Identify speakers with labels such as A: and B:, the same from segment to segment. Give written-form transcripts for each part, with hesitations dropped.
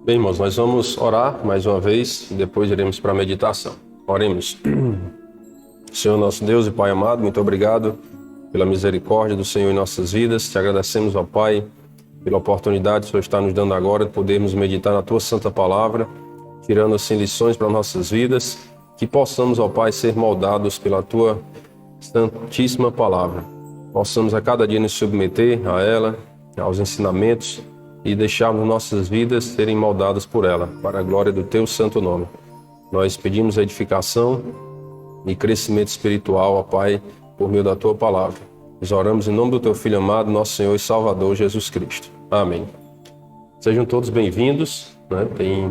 A: Bem, irmãos, nós vamos orar mais uma vez e depois iremos para a meditação. Oremos. Senhor nosso Deus e Pai amado, muito obrigado pela misericórdia do Senhor em nossas vidas. Te agradecemos, ó Pai, pela oportunidade que o Senhor está nos dando agora de podermos meditar na Tua Santa Palavra, tirando assim lições para nossas vidas, que possamos, ó Pai, ser moldados pela Tua Santíssima Palavra. Possamos a cada dia nos submeter a ela, aos ensinamentos, e deixarmos nossas vidas serem moldadas por ela, para a glória do Teu santo nome. Nós pedimos edificação e crescimento espiritual, ó Pai, por meio da Tua Palavra. Nós oramos em nome do Teu Filho amado, nosso Senhor e Salvador, Jesus Cristo. Amém. Sejam todos bem-vindos, né? Tem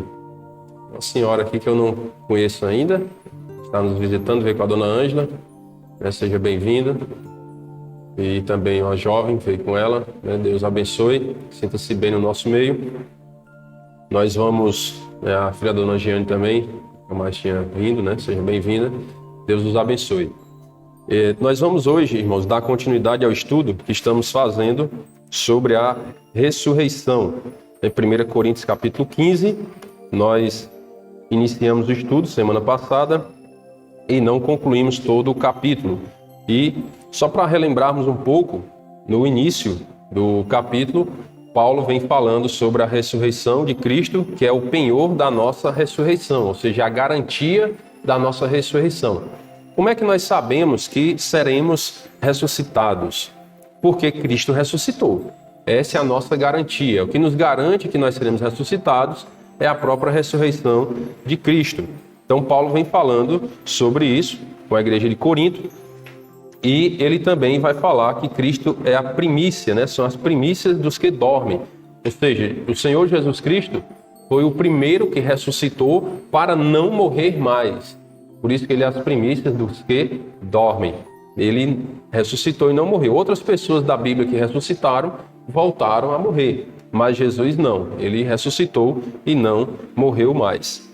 A: uma senhora aqui que eu não conheço ainda, está nos visitando, veio com a Dona Ângela, né? Seja bem-vinda. E também uma jovem veio com ela, né? Deus abençoe, sinta-se bem no nosso meio. Nós vamos, a filha da Dona Giane também, a mais tinha vindo, né? Seja bem-vinda, Deus os abençoe. Nós vamos hoje, irmãos, dar continuidade ao estudo que estamos fazendo sobre a ressurreição. Em 1 Coríntios capítulo 15, nós iniciamos o estudo semana passada e não concluímos todo o capítulo. E só para relembrarmos um pouco, no início do capítulo, Paulo vem falando sobre a ressurreição de Cristo, que é o penhor da nossa ressurreição, ou seja, a garantia da nossa ressurreição. Como é que nós sabemos que seremos ressuscitados? Porque Cristo ressuscitou. Essa é a nossa garantia. O que nos garante que nós seremos ressuscitados é a própria ressurreição de Cristo. Então, Paulo vem falando sobre isso com a igreja de Corinto. E ele também vai falar que Cristo é a primícia, né? São as primícias dos que dormem. Ou seja, o Senhor Jesus Cristo foi o primeiro que ressuscitou para não morrer mais. Por isso que ele é as primícias dos que dormem. Ele ressuscitou e não morreu. Outras pessoas da Bíblia que ressuscitaram voltaram a morrer. Mas Jesus não. Ele ressuscitou e não morreu mais.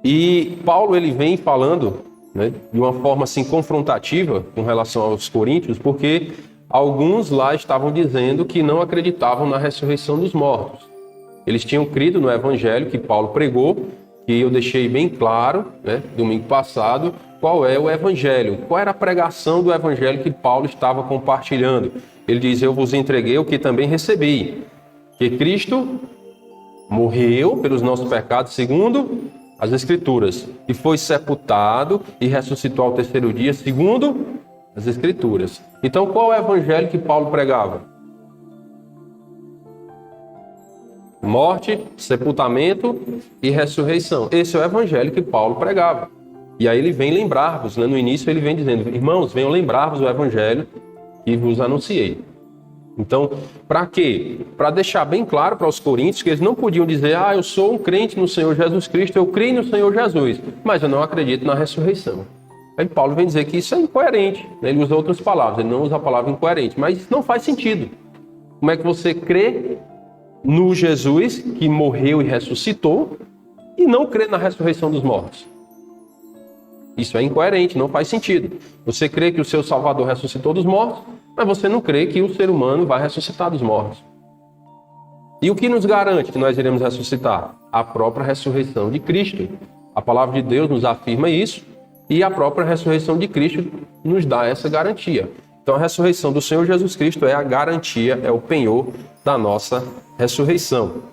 A: E Paulo ele vem falando, né, de uma forma assim confrontativa com relação aos coríntios, porque alguns lá estavam dizendo que não acreditavam na ressurreição dos mortos. Eles tinham crido no evangelho que Paulo pregou, que eu deixei bem claro, né, domingo passado, qual é o evangelho, qual era a pregação do evangelho que Paulo estava compartilhando. Ele diz: eu vos entreguei o que também recebi, que Cristo morreu pelos nossos pecados segundo as Escrituras, e foi sepultado e ressuscitou ao terceiro dia, segundo as Escrituras. Então, qual é o evangelho que Paulo pregava? Morte, sepultamento e ressurreição. Esse é o evangelho que Paulo pregava. E aí ele vem lembrar-vos, né? No início ele vem dizendo: irmãos, venham lembrar-vos o evangelho que vos anunciei. Então, para quê? Para deixar bem claro para os coríntios que eles não podiam dizer: eu sou um crente no Senhor Jesus Cristo, eu creio no Senhor Jesus, mas eu não acredito na ressurreição. Aí Paulo vem dizer que isso é incoerente, né? Ele usa outras palavras, ele não usa a palavra incoerente, mas isso não faz sentido. Como é que você crê no Jesus que morreu e ressuscitou e não crê na ressurreição dos mortos? Isso é incoerente, não faz sentido. Você crê que o seu Salvador ressuscitou dos mortos, mas você não crê que o ser humano vai ressuscitar dos mortos. E o que nos garante que nós iremos ressuscitar? A própria ressurreição de Cristo. A palavra de Deus nos afirma isso, e a própria ressurreição de Cristo nos dá essa garantia. Então a ressurreição do Senhor Jesus Cristo é a garantia, é o penhor da nossa ressurreição.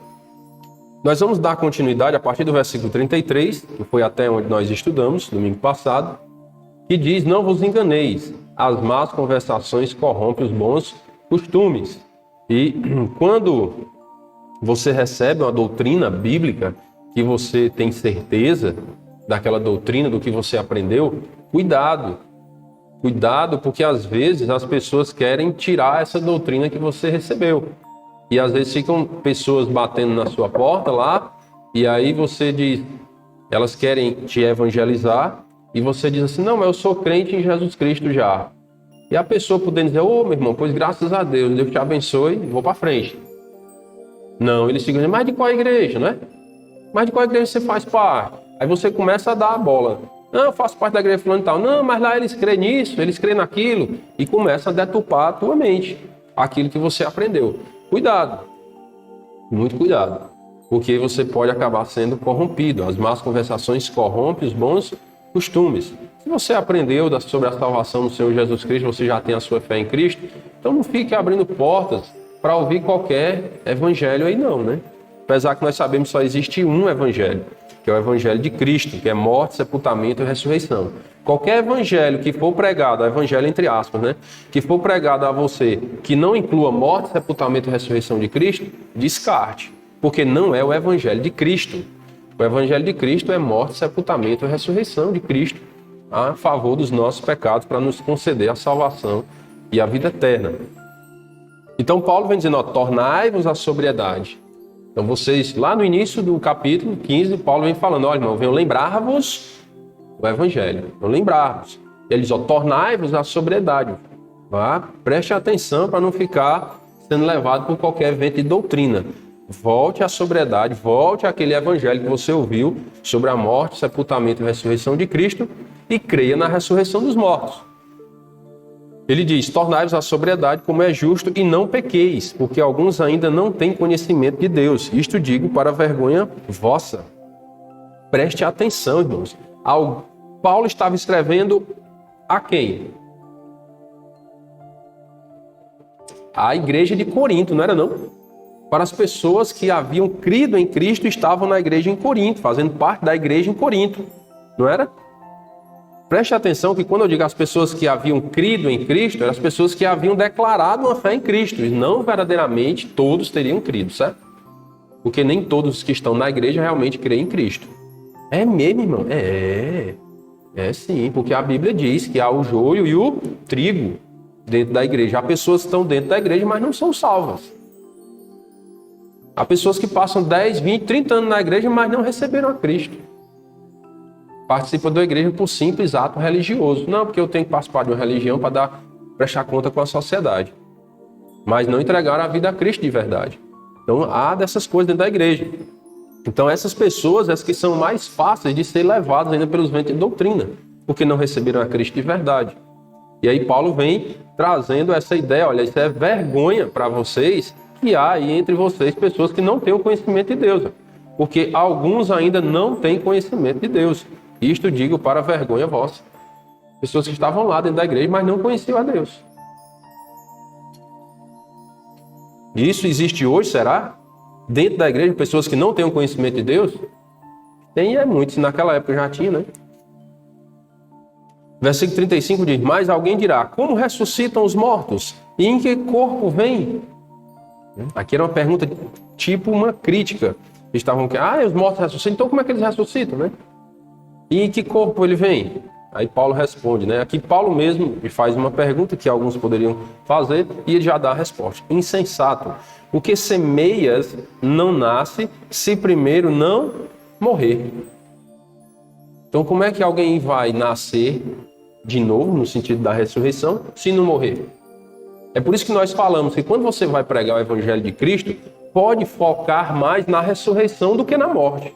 A: Nós vamos dar continuidade a partir do versículo 33, que foi até onde nós estudamos domingo passado, que diz: não vos enganeis, as más conversações corrompem os bons costumes. E quando você recebe uma doutrina bíblica, que você tem certeza daquela doutrina, do que você aprendeu, cuidado. Cuidado, porque às vezes as pessoas querem tirar essa doutrina que você recebeu. E às vezes ficam pessoas batendo na sua porta lá, e aí você diz, elas querem te evangelizar, e você diz assim: não, mas eu sou crente em Jesus Cristo já. E a pessoa podendo dizer: meu irmão, pois graças a Deus, Deus te abençoe, vou para frente. Não, eles ficam dizendo: mas de qual igreja, né? Mas de qual igreja você faz parte? Aí você começa a dar a bola. Não, eu faço parte da igreja fulano e tal. Não, mas lá eles creem nisso, eles creem naquilo. E começa a deturpar a tua mente, aquilo que você aprendeu. Cuidado, muito cuidado. Porque você pode acabar sendo corrompido. As más conversações corrompem os bons costumes. Se você aprendeu sobre a salvação do Senhor Jesus Cristo, você já tem a sua fé em Cristo, então não fique abrindo portas para ouvir qualquer evangelho aí não, né? Apesar que nós sabemos que só existe um evangelho, que é o evangelho de Cristo, que é morte, sepultamento e ressurreição. Qualquer evangelho que for pregado, evangelho entre aspas, né? Que for pregado a você, que não inclua morte, sepultamento e ressurreição de Cristo, descarte, porque não é o evangelho de Cristo. O evangelho de Cristo é morte, sepultamento e ressurreição de Cristo a favor dos nossos pecados para nos conceder a salvação e a vida eterna. Então Paulo vem dizendo, tornai-vos a sobriedade. Então vocês, lá no início do capítulo 15, Paulo vem falando, olha irmão, venham lembrar-vos o evangelho, venham lembrar-vos. Ele diz, tornai-vos a sobriedade. Preste atenção para não ficar sendo levado por qualquer vento de doutrina. Volte à sobriedade, volte àquele evangelho que você ouviu sobre a morte, sepultamento e ressurreição de Cristo e creia na ressurreição dos mortos. Ele diz, tornai-vos à sobriedade como é justo e não pequeis, porque alguns ainda não têm conhecimento de Deus. Isto digo para a vergonha vossa. Preste atenção, irmãos. Paulo estava escrevendo a quem? A igreja de Corinto, não era não? Para as pessoas que haviam crido em Cristo e estavam na igreja em Corinto, fazendo parte da igreja em Corinto, não era? Preste atenção que quando eu digo as pessoas que haviam crido em Cristo, eram as pessoas que haviam declarado uma fé em Cristo, e não verdadeiramente todos teriam crido, certo? Porque nem todos que estão na igreja realmente creem em Cristo. É mesmo, irmão? É sim, porque a Bíblia diz que há o joio e o trigo dentro da igreja. Há pessoas que estão dentro da igreja, mas não são salvas. Há pessoas que passam 10, 20, 30 anos na igreja, mas não receberam a Cristo. Participam da igreja por simples ato religioso. Não, porque eu tenho que participar de uma religião para prestar conta com a sociedade. Mas não entregaram a vida a Cristo de verdade. Então há dessas coisas dentro da igreja. Então essas pessoas, as que são mais fáceis de ser levadas ainda pelos ventos de doutrina, porque não receberam a Cristo de verdade. E aí Paulo vem trazendo essa ideia, olha, isso é vergonha para vocês, que há aí entre vocês pessoas que não têm o conhecimento de Deus, porque alguns ainda não têm conhecimento de Deus. Isto digo para a vergonha vossa. Pessoas que estavam lá dentro da igreja, mas não conheciam a Deus. Isso existe hoje, será? Dentro da igreja, pessoas que não têm o conhecimento de Deus? Tem, é muito, se naquela época já tinha, né? Versículo 35 diz, mas alguém dirá, como ressuscitam os mortos? E em que corpo vêm? Aqui era uma pergunta tipo uma crítica. Eles estavam os mortos ressuscitam, então como é que eles ressuscitam, né? E em que corpo ele vem? Aí Paulo responde, né? Aqui Paulo mesmo faz uma pergunta que alguns poderiam fazer e ele já dá a resposta. Insensato, o que semeias não nasce se primeiro não morrer. Então como é que alguém vai nascer de novo, no sentido da ressurreição, se não morrer? É por isso que nós falamos que quando você vai pregar o Evangelho de Cristo, pode focar mais na ressurreição do que na morte.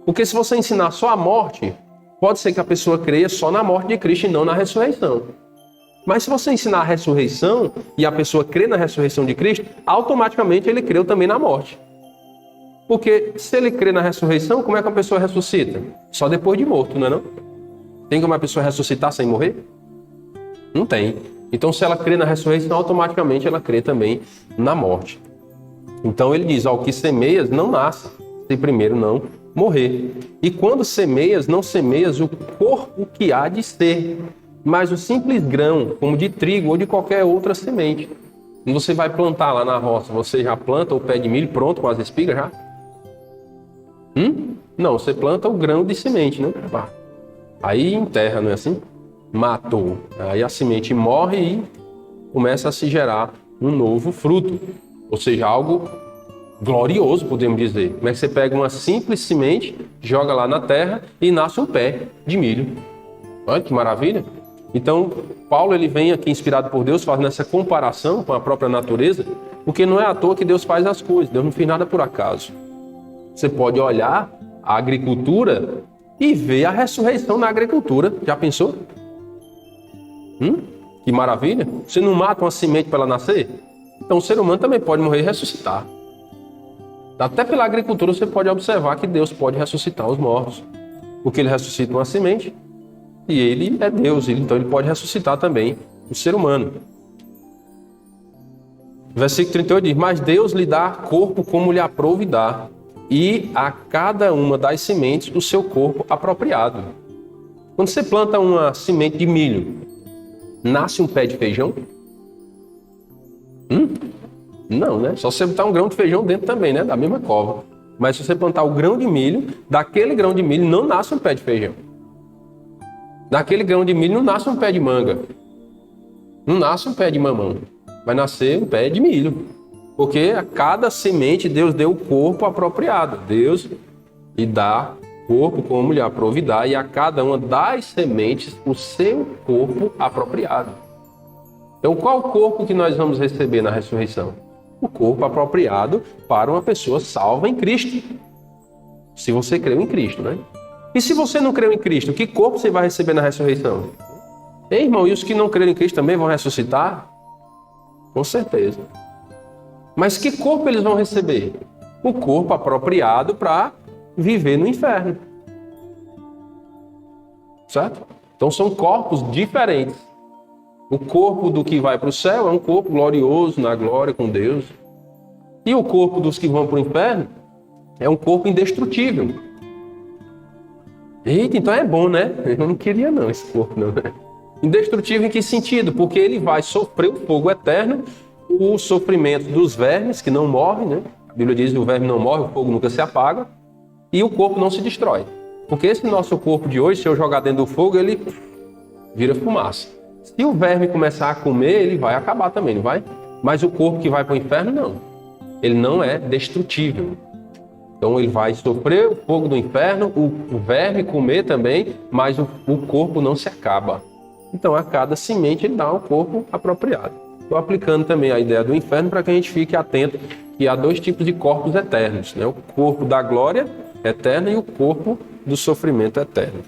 A: Porque se você ensinar só a morte, pode ser que a pessoa creia só na morte de Cristo e não na ressurreição. Mas se você ensinar a ressurreição e a pessoa crê na ressurreição de Cristo, automaticamente ele creu também na morte. Porque se ele crê na ressurreição, como é que a pessoa ressuscita? Só depois de morto, não é não? Tem como a pessoa ressuscitar sem morrer? Não tem. Então, se ela crê na ressurreição, automaticamente ela crê também na morte. Então, ele diz, o que semeias não nasce, se primeiro não morrer. E quando semeias, não semeias o corpo que há de ser, mas o simples grão, como de trigo ou de qualquer outra semente. Quando você vai plantar lá na roça, você já planta o pé de milho pronto com as espigas já? Não, você planta o grão de semente, né? Aí enterra, não é assim? Matou. Aí a semente morre e começa a se gerar um novo fruto. Ou seja, algo glorioso, podemos dizer. Como é que você pega uma simples semente, joga lá na terra e nasce um pé de milho. Olha que maravilha. Então, Paulo ele vem aqui inspirado por Deus, fazendo essa comparação com a própria natureza, porque não é à toa que Deus faz as coisas. Deus não fez nada por acaso. Você pode olhar a agricultura e ver a ressurreição na agricultura. Já pensou? Que maravilha. Você não mata uma semente para ela nascer? Então o ser humano também pode morrer e ressuscitar. Até pela agricultura você pode observar que Deus pode ressuscitar os mortos. Porque ele ressuscita uma semente e ele é Deus, então ele pode ressuscitar também o ser humano. Versículo 38 diz: mas Deus lhe dá corpo como lhe aprouve dar, e a cada uma das sementes o seu corpo apropriado. Quando você planta uma semente de milho, nasce um pé de feijão? Não, né? Só você botar um grão de feijão dentro também, né? Da mesma cova. Mas se você plantar o grão de milho, daquele grão de milho não nasce um pé de feijão. Daquele grão de milho não nasce um pé de manga. Não nasce um pé de mamão. Vai nascer um pé de milho. Porque a cada semente Deus deu o corpo apropriado. Deus lhe dá corpo como lhe aprouve dar, e a cada uma das sementes o seu corpo apropriado. Então qual o corpo que nós vamos receber na ressurreição? O corpo apropriado para uma pessoa salva em Cristo. Se você creu em Cristo, né? E se você não creu em Cristo, que corpo você vai receber na ressurreição? Ei, irmão, e os que não creram em Cristo também vão ressuscitar? Com certeza. Mas que corpo eles vão receber? O corpo apropriado para viver no inferno. Certo? Então são corpos diferentes. O corpo do que vai para o céu é um corpo glorioso, na glória com Deus. E o corpo dos que vão para o inferno é um corpo indestrutível. Eita, então é bom, né? Eu não queria não esse corpo, não. Indestrutível em que sentido? Porque ele vai sofrer o fogo eterno, o sofrimento dos vermes, que não morrem, né? A Bíblia diz que o verme não morre, o fogo nunca se apaga, e o corpo não se destrói. Porque esse nosso corpo de hoje, se eu jogar dentro do fogo, ele vira fumaça. Se o verme começar a comer, ele vai acabar também, não vai? Mas o corpo que vai para o inferno, não. Ele não é destrutível. Então ele vai sofrer o fogo do inferno, o verme comer também, mas o corpo não se acaba. Então a cada semente ele dá um corpo apropriado. Estou aplicando também a ideia do inferno para que a gente fique atento que há dois tipos de corpos eternos, né? O corpo da glória eterna e o corpo do sofrimento eterno.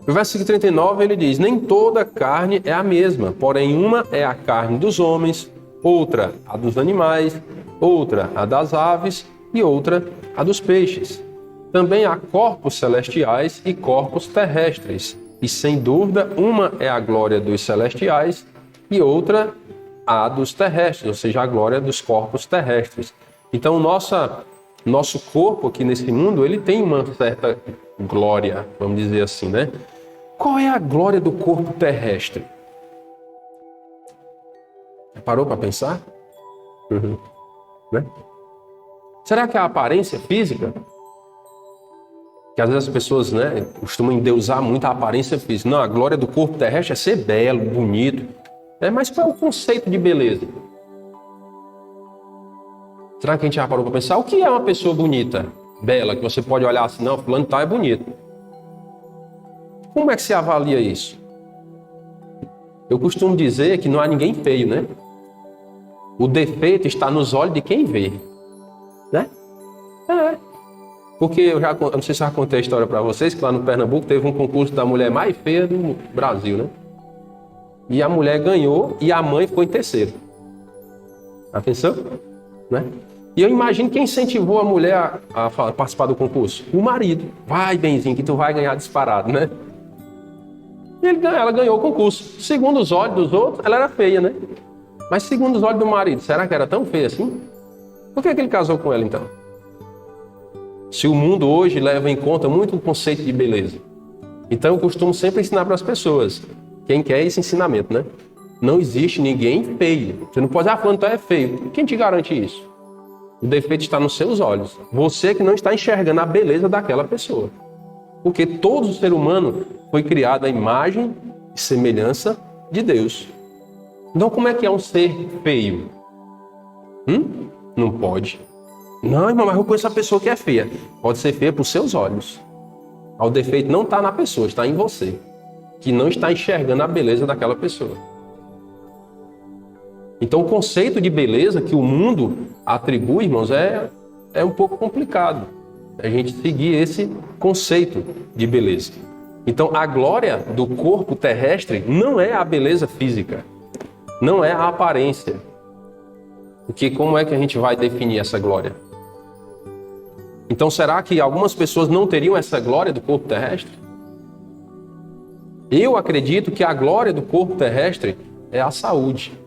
A: No versículo 39 ele diz: nem toda carne é a mesma, porém uma é a carne dos homens, outra a dos animais, outra a das aves e outra a dos peixes. Também há corpos celestiais e corpos terrestres, e sem dúvida uma é a glória dos celestiais e outra a dos terrestres, ou seja, a glória dos corpos terrestres. Então nosso corpo aqui nesse mundo, ele tem uma certa glória, vamos dizer assim, né? Qual é a glória do corpo terrestre? Parou para pensar? Né? Será que é a aparência física? Que às vezes as pessoas, né, costumam endeusar muito a aparência física. Não, a glória do corpo terrestre é ser belo, bonito. Mas qual é o conceito de beleza? Será que a gente já parou para pensar? O que é uma pessoa bonita, bela, que você pode olhar assim, não, fulano tal é bonito. Como é que se avalia isso? Eu costumo dizer que não há ninguém feio, né? O defeito está nos olhos de quem vê. Né? Porque eu não sei se eu já contei a história para vocês, que lá no Pernambuco teve um concurso da mulher mais feia do Brasil, né? E a mulher ganhou e a mãe ficou em terceiro. Atenção? Né? E eu imagino quem incentivou a mulher a participar do concurso? O marido. Vai, benzinho, que tu vai ganhar disparado, né? E ela ganhou o concurso. Segundo os olhos dos outros, ela era feia, né? Mas segundo os olhos do marido, será que era tão feia assim? Por que ele casou com ela, então? Se o mundo hoje leva em conta muito o conceito de beleza. Então eu costumo sempre ensinar para as pessoas. Quem quer esse ensinamento, né? Não existe ninguém feio. Você não pode dizer, fulano é feio. Quem te garante isso? O defeito está nos seus olhos. Você que não está enxergando a beleza daquela pessoa. Porque todo ser humano foi criado à imagem e semelhança de Deus. Então como é que é um ser feio? Não pode. Não, irmão, mas eu conheço a pessoa que é feia. Pode ser feia para os seus olhos. O defeito não está na pessoa, está em você. Que não está enxergando a beleza daquela pessoa. Então o conceito de beleza que o mundo atribui, irmãos, é um pouco complicado. A gente seguir esse conceito de beleza. Então a glória do corpo terrestre não é a beleza física. Não é a aparência. Porque como é que a gente vai definir essa glória? Então, será que algumas pessoas não teriam essa glória do corpo terrestre? Eu acredito que a glória do corpo terrestre é a saúde.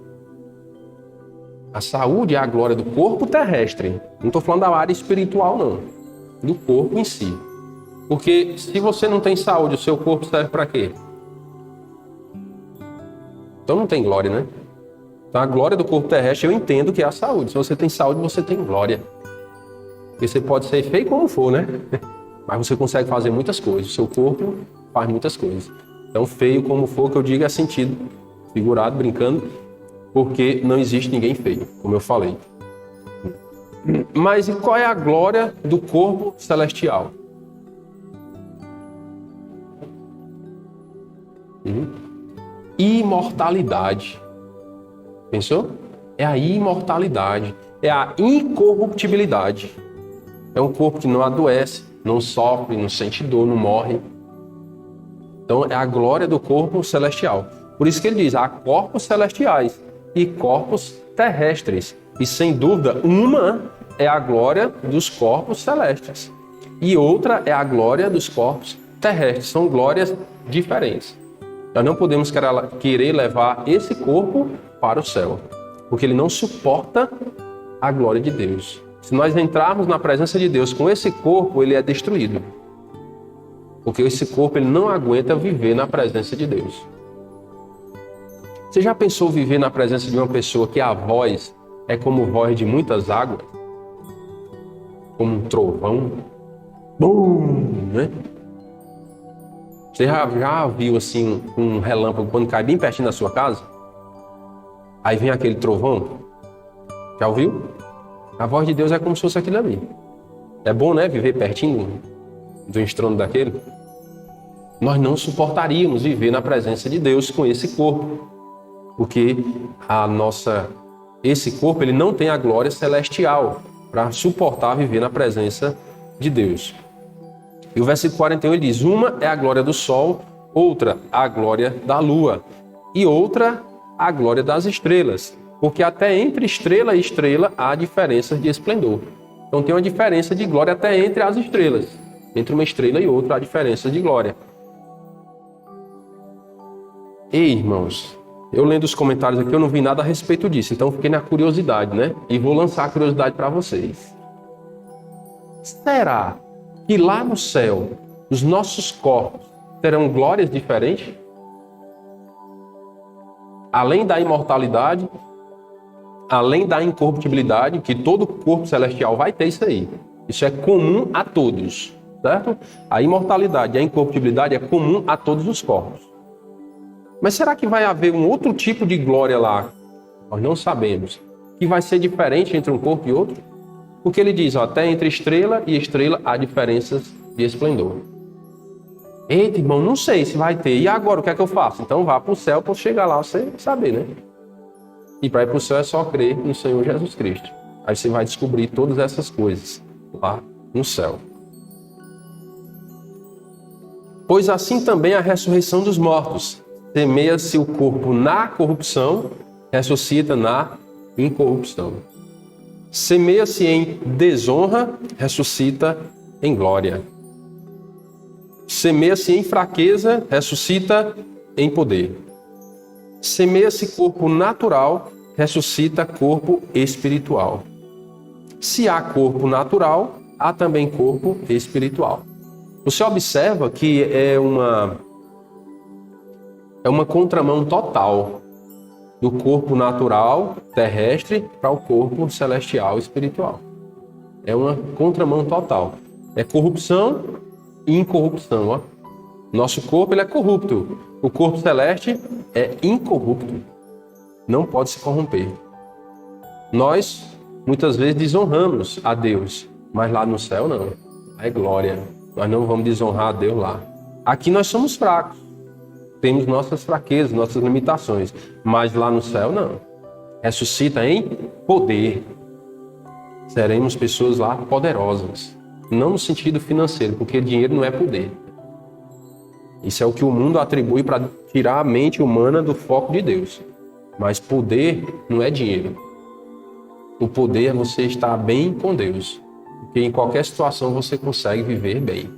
A: A saúde é a glória do corpo terrestre. Não estou falando da área espiritual, não. Do corpo em si. Porque se você não tem saúde, o seu corpo serve para quê? Então não tem glória, né? Então a glória do corpo terrestre eu entendo que é a saúde. Se você tem saúde, você tem glória. Porque você pode ser feio como for, né? Mas você consegue fazer muitas coisas. O seu corpo faz muitas coisas. Então feio como for, que eu digo é sentido figurado, brincando, porque não existe ninguém feio, como eu falei. Mas e qual é a glória do corpo celestial? Imortalidade. Pensou? É a imortalidade. É a incorruptibilidade. É um corpo que não adoece, não sofre, não sente dor, não morre. Então é a glória do corpo celestial. Por isso que ele diz, há corpos celestiais e corpos terrestres. E sem dúvida, uma é a glória dos corpos celestes. E outra é a glória dos corpos terrestres. São glórias diferentes. Nós não podemos querer levar esse corpo para o céu, porque ele não suporta a glória de Deus. Se nós entrarmos na presença de Deus com esse corpo, ele é destruído. Porque esse corpo ele não aguenta viver na presença de Deus. Você já pensou viver na presença de uma pessoa que a voz é como voz de muitas águas? Como um trovão? Bum! Né? Você já viu assim um relâmpago quando cai bem pertinho da sua casa? Aí vem aquele trovão? Já ouviu? A voz de Deus é como se fosse aquilo ali. É bom, né? Viver pertinho do estrondo daquele. Nós não suportaríamos viver na presença de Deus com esse corpo. Porque esse corpo ele não tem a glória celestial para suportar viver na presença de Deus. E o versículo 41 ele diz, uma é a glória do sol, outra a glória da lua e outra a glória das estrelas. Porque até entre estrela e estrela há diferenças de esplendor. Então tem uma diferença de glória até entre as estrelas. Entre uma estrela e outra há diferença de glória. Ei, irmãos, eu lendo os comentários aqui eu não vi nada a respeito disso. Então fiquei na curiosidade, né? E vou lançar a curiosidade para vocês. Será que lá no céu os nossos corpos terão glórias diferentes? Além da imortalidade, além da incorruptibilidade, que todo corpo celestial vai ter isso aí. Isso é comum a todos, certo? A imortalidade e a incorruptibilidade é comum a todos os corpos. Mas será que vai haver um outro tipo de glória lá? Nós não sabemos. Que vai ser diferente entre um corpo e outro? Porque ele diz, ó, até entre estrela e estrela há diferenças de esplendor. Eita, irmão, não sei se vai ter. E agora, o que é que eu faço? Então vá para o céu para chegar lá, você saber, né? E para ir para o céu é só crer no Senhor Jesus Cristo. Aí você vai descobrir todas essas coisas lá no céu. Pois assim também a ressurreição dos mortos. Semeia-se o corpo na corrupção, ressuscita na incorrupção. Semeia-se em desonra, ressuscita em glória. Semeia-se em fraqueza, ressuscita em poder. Semeia-se corpo natural, ressuscita corpo espiritual. Se há corpo natural, há também corpo espiritual. Você observa que é uma contramão total do corpo natural terrestre para o corpo celestial espiritual. É uma contramão total. É corrupção e incorrupção. Ó. Nosso corpo ele é corrupto. O corpo celeste é incorrupto. Não pode se corromper. Nós, muitas vezes, desonramos a Deus. Mas lá no céu, não. É glória. Nós não vamos desonrar a Deus lá. Aqui nós somos fracos. Temos nossas fraquezas, nossas limitações. Mas lá no céu, não. Ressuscita em poder. Seremos pessoas lá poderosas. Não no sentido financeiro, porque dinheiro não é poder. Isso é o que o mundo atribui para tirar a mente humana do foco de Deus. Mas poder não é dinheiro. O poder é você estar bem com Deus, porque em qualquer situação você consegue viver bem.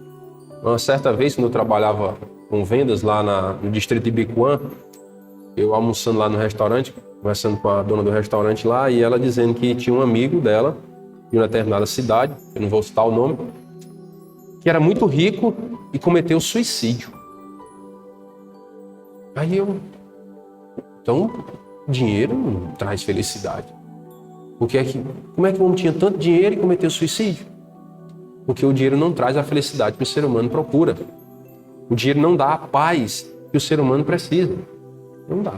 A: Uma certa vez, quando eu trabalhava com vendas lá no distrito de Bicuã, eu almoçando lá no restaurante, conversando com a dona do restaurante lá, e ela dizendo que tinha um amigo dela, em uma determinada cidade, eu não vou citar o nome, que era muito rico e cometeu suicídio. Aí então, dinheiro não traz felicidade. Como é que o homem tinha tanto dinheiro e cometeu suicídio? Porque o dinheiro não traz a felicidade que o ser humano procura. O dinheiro não dá a paz que o ser humano precisa. Não dá.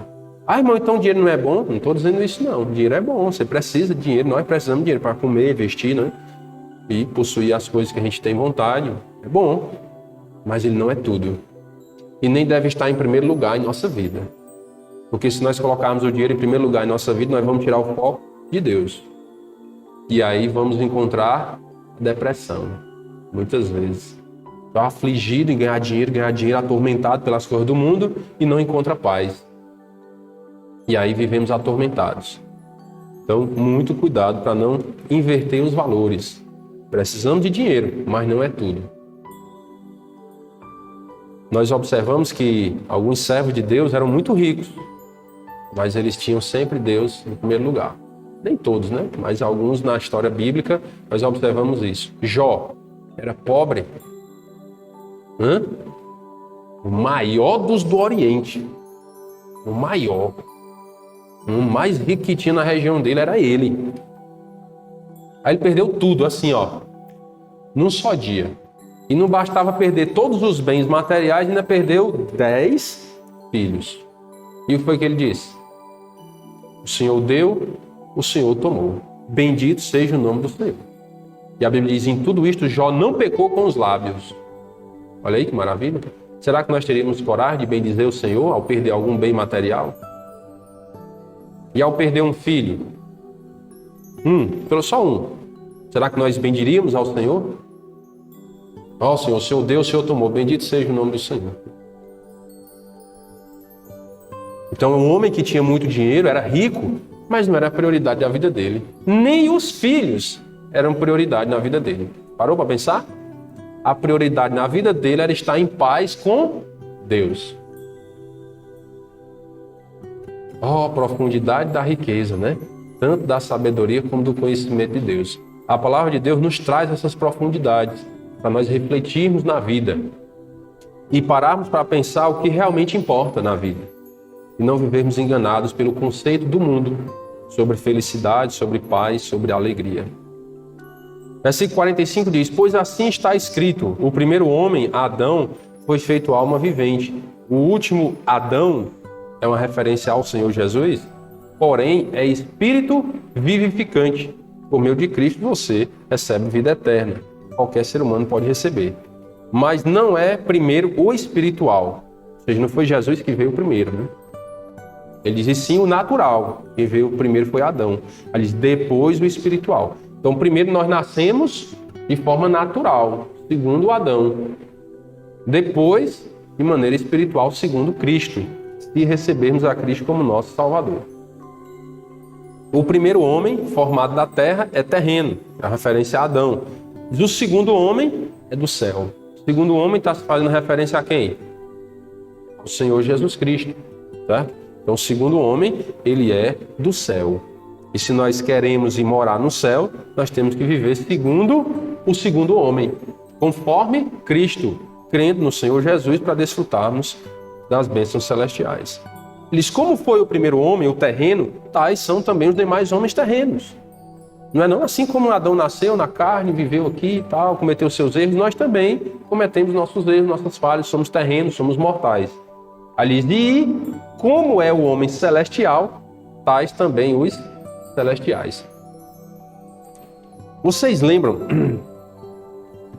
A: Irmão, então o dinheiro não é bom? Não estou dizendo isso não. O dinheiro é bom, você precisa de dinheiro. Nós precisamos de dinheiro para comer, vestir, né? E possuir as coisas que a gente tem vontade. É bom, mas ele não é tudo. E nem deve estar em primeiro lugar em nossa vida. Porque se nós colocarmos o dinheiro em primeiro lugar em nossa vida, nós vamos tirar o foco de Deus. E aí vamos encontrar depressão, muitas vezes. Está afligido em ganhar dinheiro, atormentado pelas coisas do mundo e não encontra paz. E aí vivemos atormentados. Então, muito cuidado para não inverter os valores. Precisamos de dinheiro, mas não é tudo. Nós observamos que alguns servos de Deus eram muito ricos, mas eles tinham sempre Deus em primeiro lugar. Nem todos, né? Mas alguns na história bíblica nós observamos isso. Jó era pobre. O maior dos do Oriente. O maior. O mais rico que tinha na região dele era ele. Aí ele perdeu tudo, assim, num só dia. E não bastava perder todos os bens materiais, ainda perdeu 10 filhos. E o que foi que ele disse? O Senhor deu, o Senhor tomou. Bendito seja o nome do Senhor. E a Bíblia diz, em tudo isto, Jó não pecou com os lábios. Olha aí que maravilha. Será que nós teríamos coragem de bendizer o Senhor ao perder algum bem material? E ao perder um filho? Pelo só um. Será que nós bendiríamos ao Senhor? Senhor, o Senhor deu, o Senhor tomou. Bendito seja o nome do Senhor. Então, um homem que tinha muito dinheiro era rico, mas não era a prioridade da vida dele. Nem os filhos eram prioridade na vida dele. Parou para pensar? A prioridade na vida dele era estar em paz com Deus. A profundidade da riqueza, né? Tanto da sabedoria como do conhecimento de Deus. A palavra de Deus nos traz essas profundidades para nós refletirmos na vida e pararmos para pensar o que realmente importa na vida e não vivermos enganados pelo conceito do mundo sobre felicidade, sobre paz, sobre alegria. Versículo 45 diz, pois assim está escrito, o primeiro homem, Adão, foi feito alma vivente. O último Adão é uma referência ao Senhor Jesus, porém é espírito vivificante. Por meio de Cristo você recebe vida eterna. Qualquer ser humano pode receber. Mas não é primeiro o espiritual. Ou seja, não foi Jesus que veio primeiro, né? Ele diz sim o natural. Quem veio primeiro foi Adão. Ele diz depois o espiritual. Então primeiro nós nascemos de forma natural, segundo Adão. Depois, de maneira espiritual, segundo Cristo. Se recebermos a Cristo como nosso Salvador. O primeiro homem formado da terra é terreno. É a referência a Adão. O segundo homem é do céu. O segundo homem está fazendo referência a quem? Ao Senhor Jesus Cristo. Tá? Então, o segundo homem, ele é do céu. E se nós queremos ir morar no céu, nós temos que viver segundo o segundo homem, conforme Cristo, crendo no Senhor Jesus para desfrutarmos das bênçãos celestiais. Eles, como foi o primeiro homem, o terreno, tais são também os demais homens terrenos. Não é não? Assim como Adão nasceu na carne, viveu aqui e tal, cometeu seus erros, nós também cometemos nossos erros, nossas falhas, somos terrenos, somos mortais. Ali diz, como é o homem celestial, tais também os celestiais. Vocês lembram?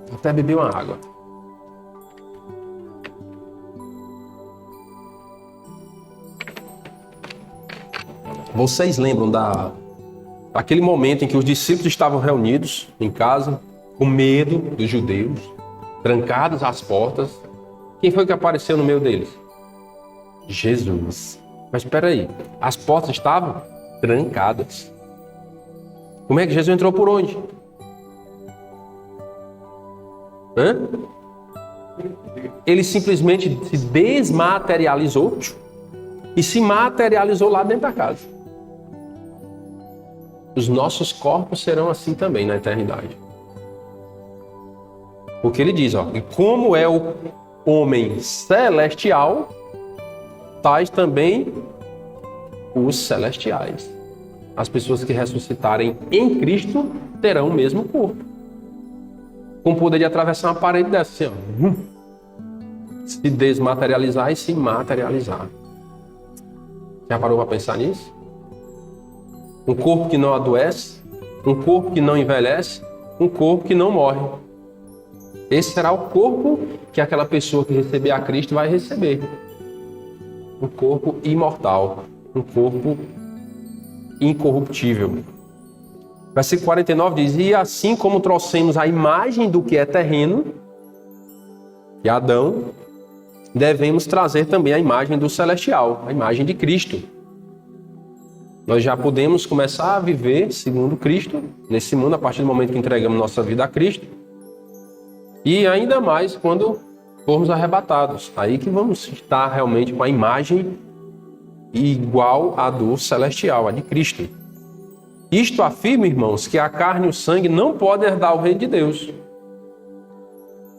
A: Vou até beber uma água. Vocês lembram daquele momento em que os discípulos estavam reunidos em casa, com medo dos judeus, trancados às portas? Quem foi que apareceu no meio deles? Jesus. Mas espera aí, as portas estavam trancadas. Como é que Jesus entrou por onde? Ele simplesmente se desmaterializou e se materializou lá dentro da casa. Os nossos corpos serão assim também na eternidade. Porque ele diz, e como é o homem celestial, tais também os celestiais. As pessoas que ressuscitarem em Cristo terão o mesmo corpo. Com o poder de atravessar uma parede dessa, assim, se desmaterializar e se materializar. Já parou para pensar nisso? Um corpo que não adoece, um corpo que não envelhece, um corpo que não morre. Esse será o corpo que aquela pessoa que receber a Cristo vai receber. Um corpo imortal, um corpo incorruptível. Versículo 49 diz, e assim como trouxemos a imagem do que é terreno, de Adão, devemos trazer também a imagem do celestial, a imagem de Cristo. Nós já podemos começar a viver segundo Cristo, nesse mundo, a partir do momento que entregamos nossa vida a Cristo. E ainda mais quando formos arrebatados. Aí que vamos estar realmente com a imagem igual à do celestial, a de Cristo. Isto afirma, irmãos, que a carne e o sangue não podem herdar o reino de Deus,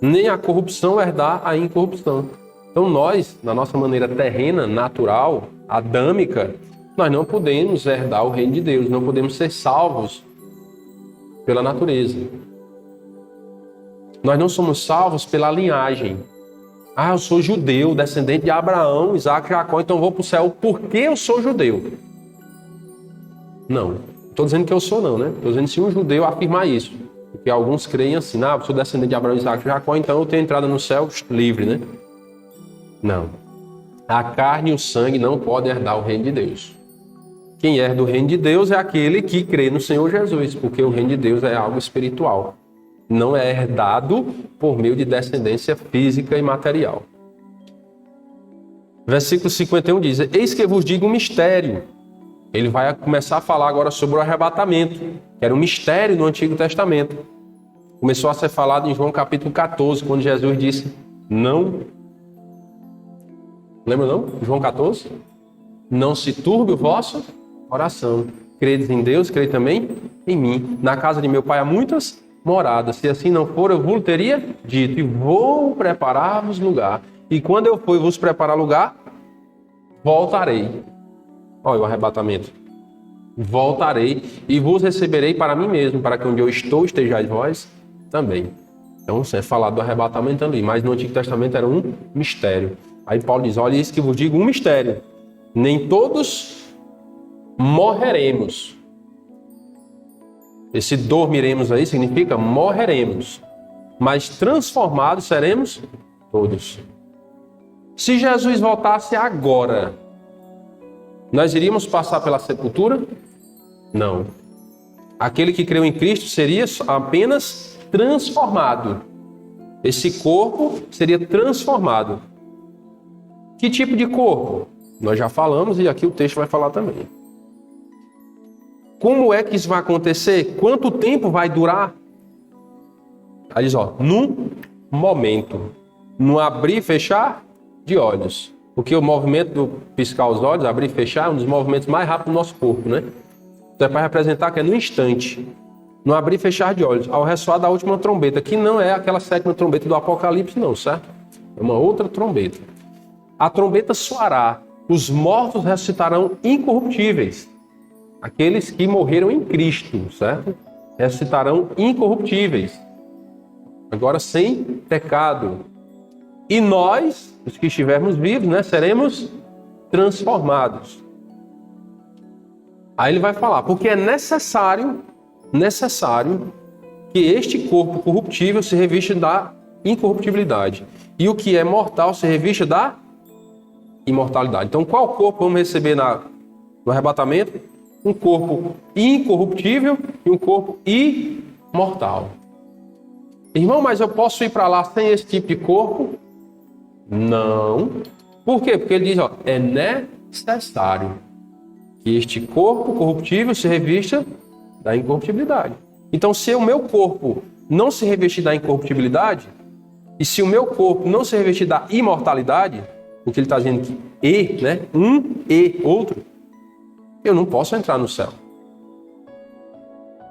A: nem a corrupção herdar a incorrupção. Então nós, na nossa maneira terrena, natural, adâmica, nós não podemos herdar o reino de Deus, não podemos ser salvos pela natureza. Nós não somos salvos pela linhagem. Eu sou judeu, descendente de Abraão, Isaac e Jacó, então vou para o céu porque eu sou judeu. Não. Estou dizendo que eu sou não, né? Estou dizendo se um judeu afirmar isso. Porque alguns creem assim, eu sou descendente de Abraão, Isaac e Jacó, então eu tenho entrada no céu livre, né? Não. A carne e o sangue não podem herdar o reino de Deus. Quem herda o reino de Deus é aquele que crê no Senhor Jesus, porque o reino de Deus é algo espiritual. Não é herdado por meio de descendência física e material. Versículo 51 diz, eis que vos digo um mistério. Ele vai começar a falar agora sobre o arrebatamento, que era um mistério no Antigo Testamento. Começou a ser falado em João capítulo 14, quando Jesus disse, não... Lembra não? João 14? Não se turbe o vosso coração. Credes em Deus, crede também em mim. Na casa de meu pai há muitas moradas. Se assim não for, eu vos teria dito. E vou preparar-vos lugar. E quando eu for vos preparar lugar, voltarei. Olha o arrebatamento. Voltarei e vos receberei para mim mesmo, para que onde eu estou estejais vós também. Então, é falado do arrebatamento ali, mas no Antigo Testamento era um mistério. Aí Paulo diz, olha isso que vos digo, um mistério. Nem todos morreremos. Esse dormiremos aí significa morreremos. Mas transformados seremos todos. Se Jesus voltasse agora, nós iríamos passar pela sepultura? Não. Aquele que creu em Cristo seria apenas transformado. Esse corpo seria transformado. Que tipo de corpo? Nós já falamos e aqui o texto vai falar também. Como é que isso vai acontecer? Quanto tempo vai durar? Aí diz, num momento. No abrir e fechar de olhos. Porque o movimento do piscar os olhos, abrir e fechar, é um dos movimentos mais rápidos do nosso corpo, né? Então é para representar que é no instante. No abrir e fechar de olhos. Ao ressoar da última trombeta, que não é aquela sétima trombeta do Apocalipse, não, certo? É uma outra trombeta. A trombeta soará. Os mortos ressuscitarão incorruptíveis. Aqueles que morreram em Cristo, certo? Ressuscitarão incorruptíveis. Agora sem pecado. E nós, os que estivermos vivos, né, seremos transformados. Aí ele vai falar, porque é necessário que este corpo corruptível se revista da incorruptibilidade. E o que é mortal se revista da imortalidade. Então, qual corpo vamos receber no arrebatamento? Um corpo incorruptível e um corpo imortal. Irmão, mas eu posso ir para lá sem esse tipo de corpo? Não. Por quê? Porque ele diz, é necessário que este corpo corruptível se revista da incorruptibilidade. Então, se o meu corpo não se revestir da incorruptibilidade, e se o meu corpo não se revestir da imortalidade, porque ele está dizendo que um e outro, eu não posso entrar no céu.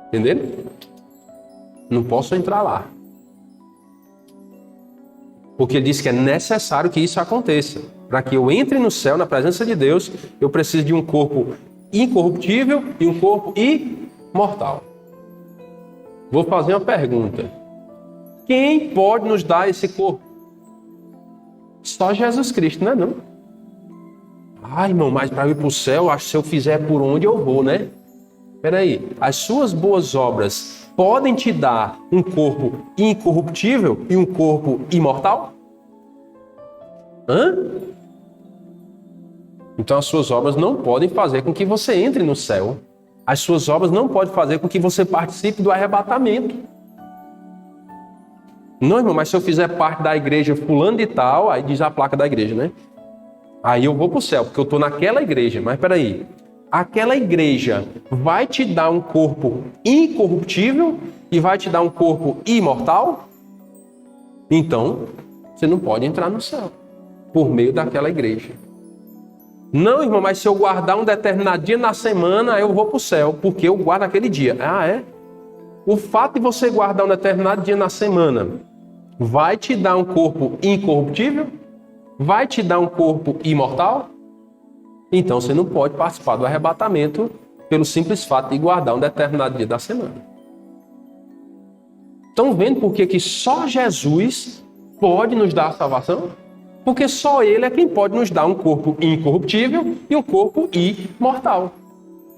A: Entenderam? Não posso entrar lá. Porque ele diz que é necessário que isso aconteça. Para que eu entre no céu, na presença de Deus, eu preciso de um corpo incorruptível e um corpo imortal. Vou fazer uma pergunta. Quem pode nos dar esse corpo? Só Jesus Cristo, não é não? Ah, irmão, mas para ir para o céu, acho que se eu fizer por onde eu vou, né? Espera aí, as suas boas obras podem te dar um corpo incorruptível e um corpo imortal? Hã? Então as suas obras não podem fazer com que você entre no céu. As suas obras não podem fazer com que você participe do arrebatamento. Não, irmão, mas se eu fizer parte da igreja fulano de tal, aí diz a placa da igreja, né? Aí eu vou para o céu, porque eu estou naquela igreja. Mas espera aí, aquela igreja vai te dar um corpo incorruptível e vai te dar um corpo imortal? Então, você não pode entrar no céu por meio daquela igreja. Não, irmão, mas se eu guardar um determinado dia na semana, eu vou para o céu, porque eu guardo aquele dia. Ah, é? O fato de você guardar um determinado dia na semana vai te dar um corpo incorruptível? Vai te dar um corpo imortal? Então você não pode participar do arrebatamento pelo simples fato de guardar um determinado dia da semana. Estão vendo por que só Jesus pode nos dar a salvação? Porque só Ele é quem pode nos dar um corpo incorruptível e um corpo imortal.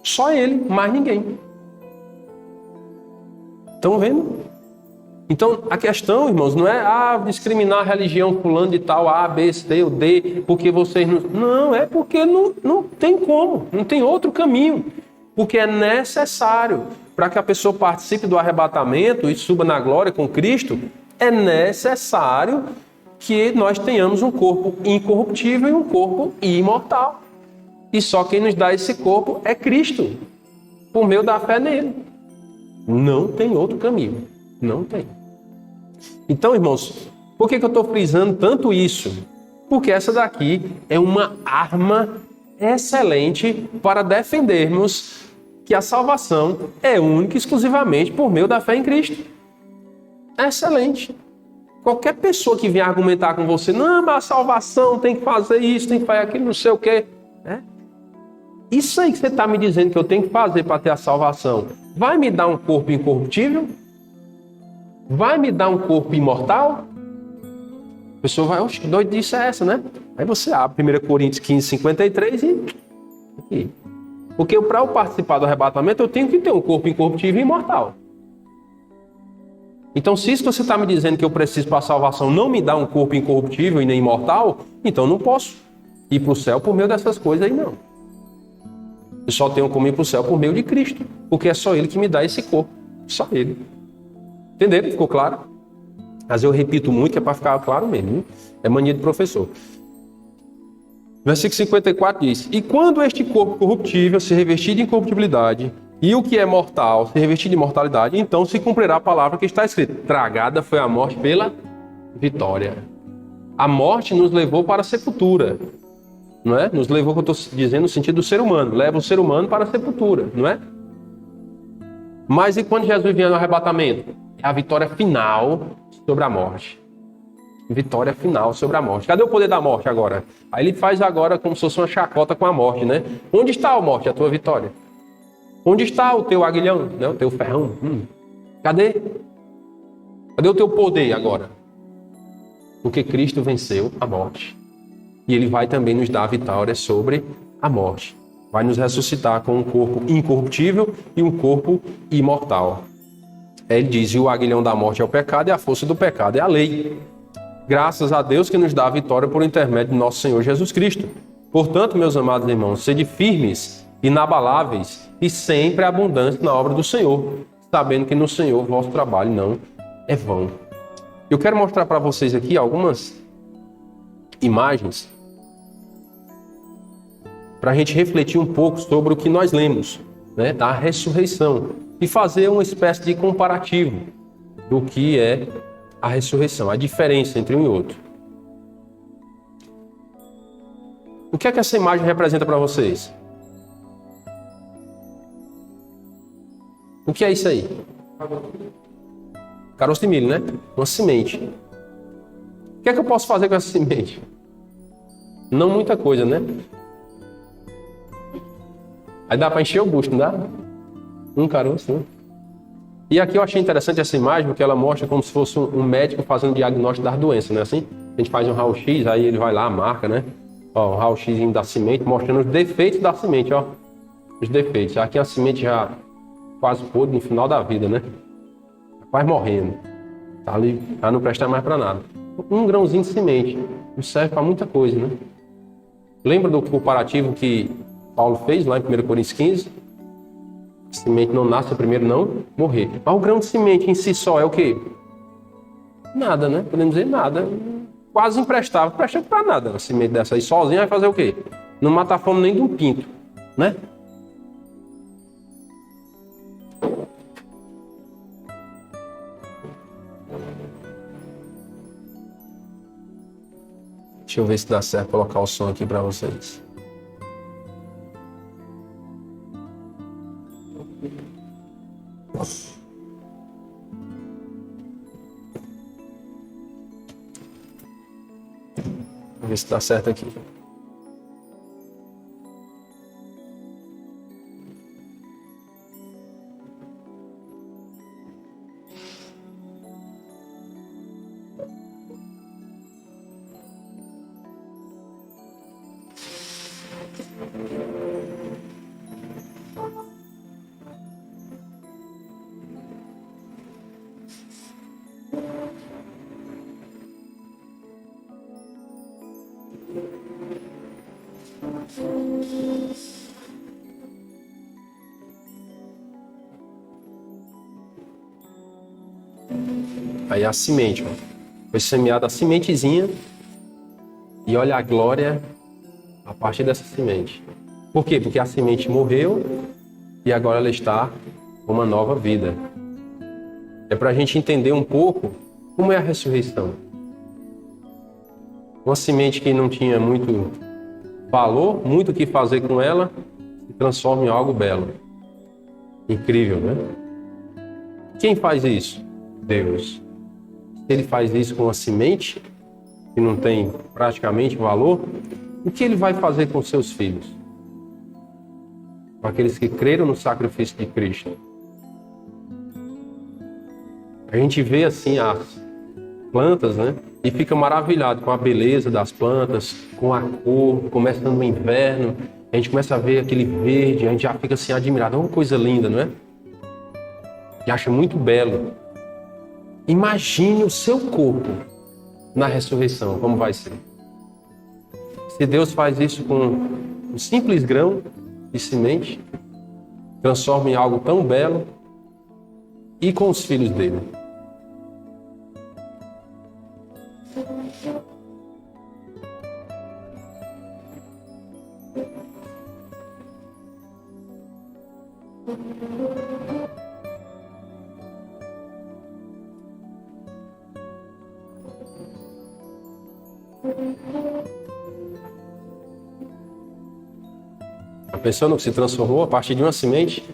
A: Só Ele, mais ninguém. Estão vendo? Então, a questão, irmãos, não é discriminar a religião fulano de tal, A, B, C ou D, porque vocês não... Não, é porque não tem como, não tem outro caminho. Porque é necessário, para que a pessoa participe do arrebatamento e suba na glória com Cristo, é necessário que nós tenhamos um corpo incorruptível e um corpo imortal. E só quem nos dá esse corpo é Cristo, por meio da fé nele. Não tem outro caminho. Não tem. Então, irmãos, por que eu estou frisando tanto isso? Porque essa daqui é uma arma excelente para defendermos que a salvação é única e exclusivamente por meio da fé em Cristo. É excelente. Qualquer pessoa que vier argumentar com você, não, mas a salvação tem que fazer isso, tem que fazer aquilo, não sei o quê. Isso aí que você está me dizendo que eu tenho que fazer para ter a salvação, vai me dar um corpo incorruptível? Vai me dar um corpo imortal? A pessoa vai, oxe, que doidice é essa, né? Aí você abre 1 Coríntios 15, 53 e... Porque para eu participar do arrebatamento, eu tenho que ter um corpo incorruptível e imortal. Então, se isso que você está me dizendo que eu preciso para a salvação não me dá um corpo incorruptível e nem imortal, então eu não posso ir para o céu por meio dessas coisas aí, não. Eu só tenho como ir para o céu por meio de Cristo, porque é só Ele que me dá esse corpo. Só Ele. Entenderam? Ficou claro? Mas eu repito muito, que é para ficar claro mesmo. Hein? É mania de professor. Versículo 54 diz: E quando este corpo corruptível se revestir de incorruptibilidade, e o que é mortal se revestir de mortalidade, então se cumprirá a palavra que está escrita: tragada foi a morte pela vitória. A morte nos levou para a sepultura. Não é? Nos levou, que eu estou dizendo, no sentido do ser humano. Leva o ser humano para a sepultura, não é? Mas e quando Jesus vier no arrebatamento? É a vitória final sobre a morte. Vitória final sobre a morte. Cadê o poder da morte agora? Aí ele faz agora como se fosse uma chacota com a morte, né? Onde está a morte, a tua vitória? Onde está o teu aguilhão, né? O teu ferrão? Cadê? Cadê o teu poder agora? Porque Cristo venceu a morte. E Ele vai também nos dar a vitória sobre a morte. Vai nos ressuscitar com um corpo incorruptível e um corpo imortal. Ele diz: e o aguilhão da morte é o pecado, e a força do pecado é a lei. Graças a Deus que nos dá a vitória por intermédio de nosso Senhor Jesus Cristo. Portanto, meus amados irmãos, sede firmes, inabaláveis e sempre abundantes na obra do Senhor, sabendo que no Senhor vosso trabalho não é vão. Eu quero mostrar para vocês aqui algumas imagens para a gente refletir um pouco sobre o que nós lemos, né, da ressurreição. e fazer uma espécie de comparativo do que é a ressurreição, a diferença entre um e outro. O que é que essa imagem representa para vocês? O que é isso aí? Caroço de milho, né? Uma semente. O que é que eu posso fazer com essa semente? Não muita coisa, né? Aí dá para encher o bucho, não dá? Um caroço, né? E aqui eu achei interessante essa imagem, porque ela mostra como se fosse um médico fazendo diagnóstico das doenças, né? Assim, a gente faz um raio-x, aí ele vai lá, marca, né? Ó, o raio-x da semente, mostrando os defeitos da semente, ó. Os defeitos. Aqui a semente já quase podre no final da vida, né? Quase morrendo. Tá ali, já não presta mais para nada. Um grãozinho de semente. Isso serve para muita coisa, né? Lembra do comparativo que Paulo fez lá em 1 Coríntios 15? A semente não nasce primeiro não morrer. Mas o grão de semente em si só é o quê? Nada, né? Podemos dizer nada. Quase imprestável. Presta para nada. A semente dessa aí sozinha vai fazer o quê? Não mata a fome nem de um pinto, né? Deixa eu ver se dá certo colocar o som aqui para vocês. Vamos ver se dá certo aqui. Aí a semente, ó. Foi semeada a sementezinha e olha a glória a partir dessa semente. Por quê? Porque a semente morreu e agora ela está com uma nova vida. É para a gente entender um pouco como é a ressurreição. Uma semente que não tinha muito valor, muito o que fazer com ela, se transforma em algo belo. Incrível, né? Quem faz isso? Deus. Ele faz isso com a semente, que não tem praticamente valor, o que ele vai fazer com seus filhos? Com aqueles que creram no sacrifício de Cristo. A gente vê assim as plantas, né? E fica maravilhado com a beleza das plantas, com a cor, começando o inverno, a gente começa a ver aquele verde, a gente já fica assim admirado, é uma coisa linda, não é? E acha muito belo. Imagine o seu corpo na ressurreição, como vai ser. Se Deus faz isso com um simples grão de semente, transforma em algo tão belo, e com os filhos dele. A pessoa no que se transformou a partir de uma semente.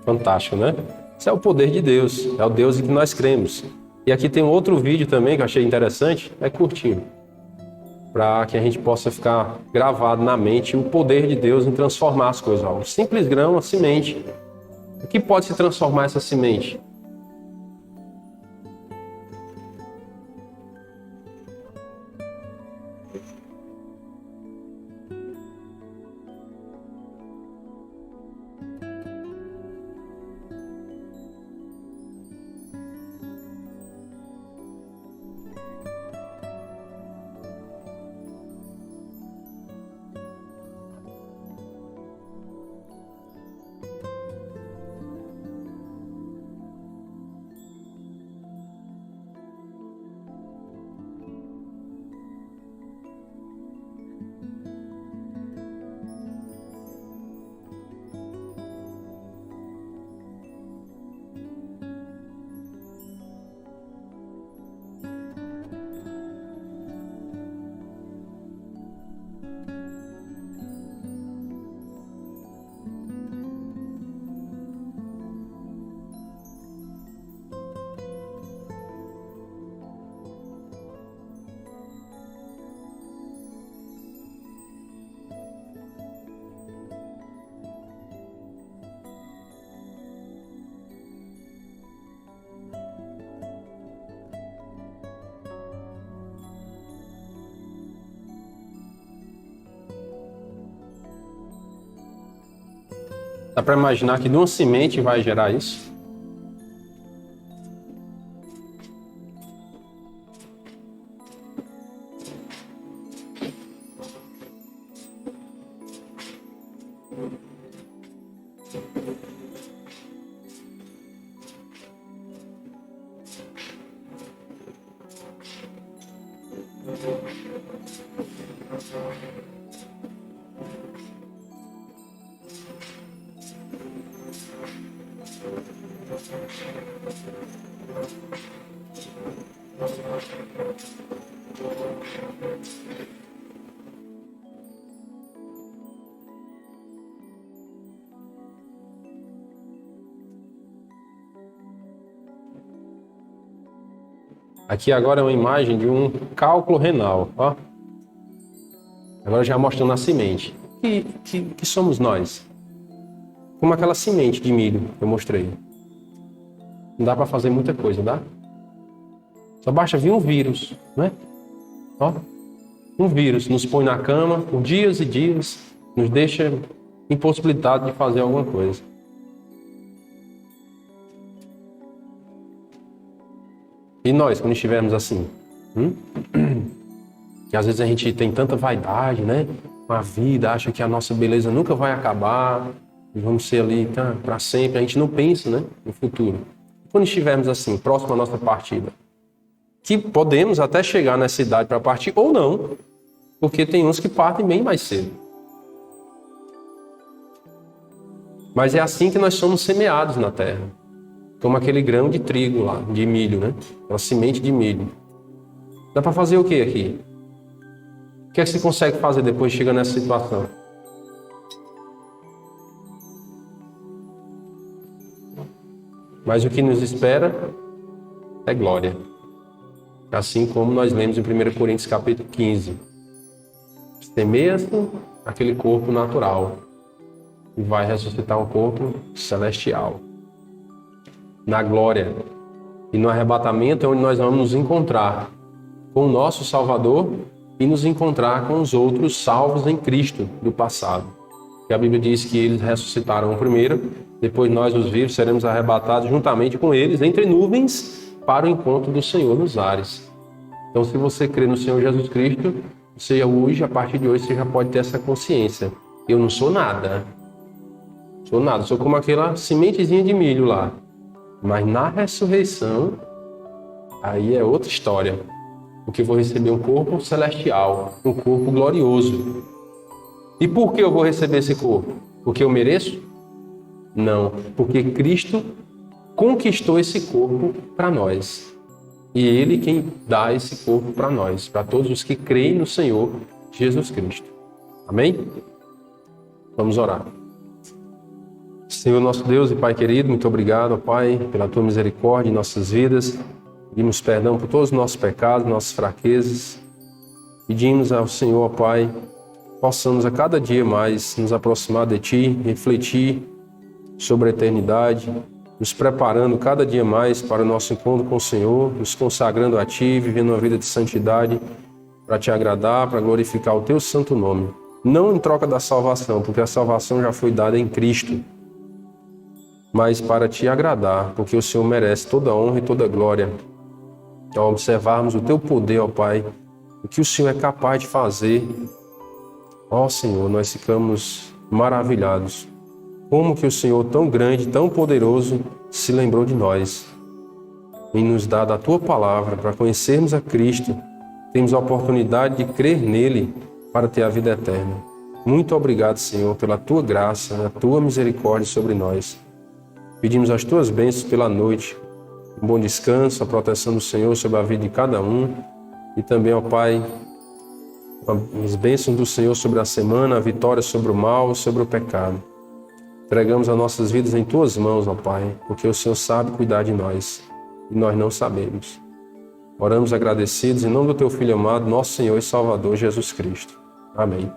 A: Fantástico, né? Isso é o poder de Deus, é o Deus em que nós cremos. E aqui tem um outro vídeo também que eu achei interessante, é curtinho, para que a gente possa ficar gravado na mente o poder de Deus em transformar as coisas. Um simples grão, uma semente. O que pode se transformar essa semente? Dá para imaginar que de uma semente vai gerar isso? Aqui agora é uma imagem de um cálculo renal, ó. Agora já mostrando a semente. Que somos nós? Como aquela semente de milho que eu mostrei. Não dá para fazer muita coisa, dá? Só basta vir um vírus, né? Ó, um vírus nos põe na cama por dias e dias, nos deixa impossibilitados de fazer alguma coisa. E nós, quando estivermos assim? Que às vezes a gente tem tanta vaidade, né? Com a vida, acha que a nossa beleza nunca vai acabar, e vamos ser ali para sempre. A gente não pensa, né? No futuro. Quando estivermos assim, próximo à nossa partida, que podemos até chegar nessa idade para partir ou não, porque tem uns que partem bem mais cedo. Mas é assim que nós somos semeados na terra. Como aquele grão de trigo lá, de milho, né? Aquela semente de milho. Dá para fazer o que aqui? O que é que você consegue fazer depois de chegar nessa situação? Mas o que nos espera é glória. Assim como nós lemos em 1 Coríntios capítulo 15. Semeia-se aquele corpo natural e vai ressuscitar um corpo celestial. Na glória e no arrebatamento é onde nós vamos nos encontrar com o nosso Salvador e nos encontrar com os outros salvos em Cristo do passado. E a Bíblia diz que eles ressuscitaram primeiro, depois nós, os vivos, seremos arrebatados juntamente com eles entre nuvens para o encontro do Senhor nos ares. Então, se você crê no Senhor Jesus Cristo, você hoje, a partir de hoje, você já pode ter essa consciência. Eu não sou nada. Sou nada, sou como aquela sementezinha de milho lá. Mas na ressurreição, aí é outra história. Porque eu vou receber um corpo celestial, um corpo glorioso. E por que eu vou receber esse corpo? Porque eu mereço? Não, porque Cristo conquistou esse corpo para nós. E Ele quem dá esse corpo para nós, para todos os que creem no Senhor Jesus Cristo. Amém? Vamos orar. Senhor nosso Deus e Pai querido, muito obrigado, ó Pai, pela Tua misericórdia em nossas vidas. Pedimos perdão por todos os nossos pecados, nossas fraquezas. Pedimos ao Senhor, ó Pai, possamos a cada dia mais nos aproximar de Ti, refletir sobre a eternidade, nos preparando cada dia mais para o nosso encontro com o Senhor, nos consagrando a Ti, vivendo uma vida de santidade para Te agradar, para glorificar o Teu santo nome. Não em troca da salvação, porque a salvação já foi dada em Cristo, mas para Te agradar, porque o Senhor merece toda a honra e toda a glória. Ao observarmos o Teu poder, ó Pai, o que o Senhor é capaz de fazer, ó Senhor, nós ficamos maravilhados. Como que o Senhor tão grande, tão poderoso, se lembrou de nós e nos dá da Tua palavra para conhecermos a Cristo. Temos a oportunidade de crer nele para ter a vida eterna. Muito obrigado, Senhor, pela Tua graça, a Tua misericórdia sobre nós. Pedimos as Tuas bênçãos pela noite, um bom descanso, a proteção do Senhor sobre a vida de cada um e também, ó Pai, as bênçãos do Senhor sobre a semana, a vitória sobre o mal, sobre o pecado. Entregamos as nossas vidas em Tuas mãos, ó Pai, porque o Senhor sabe cuidar de nós e nós não sabemos. Oramos agradecidos em nome do Teu Filho amado, nosso Senhor e Salvador Jesus Cristo. Amém.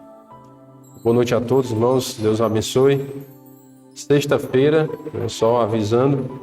A: Boa noite a todos, irmãos. Deus abençoe. Sexta-feira, só avisando,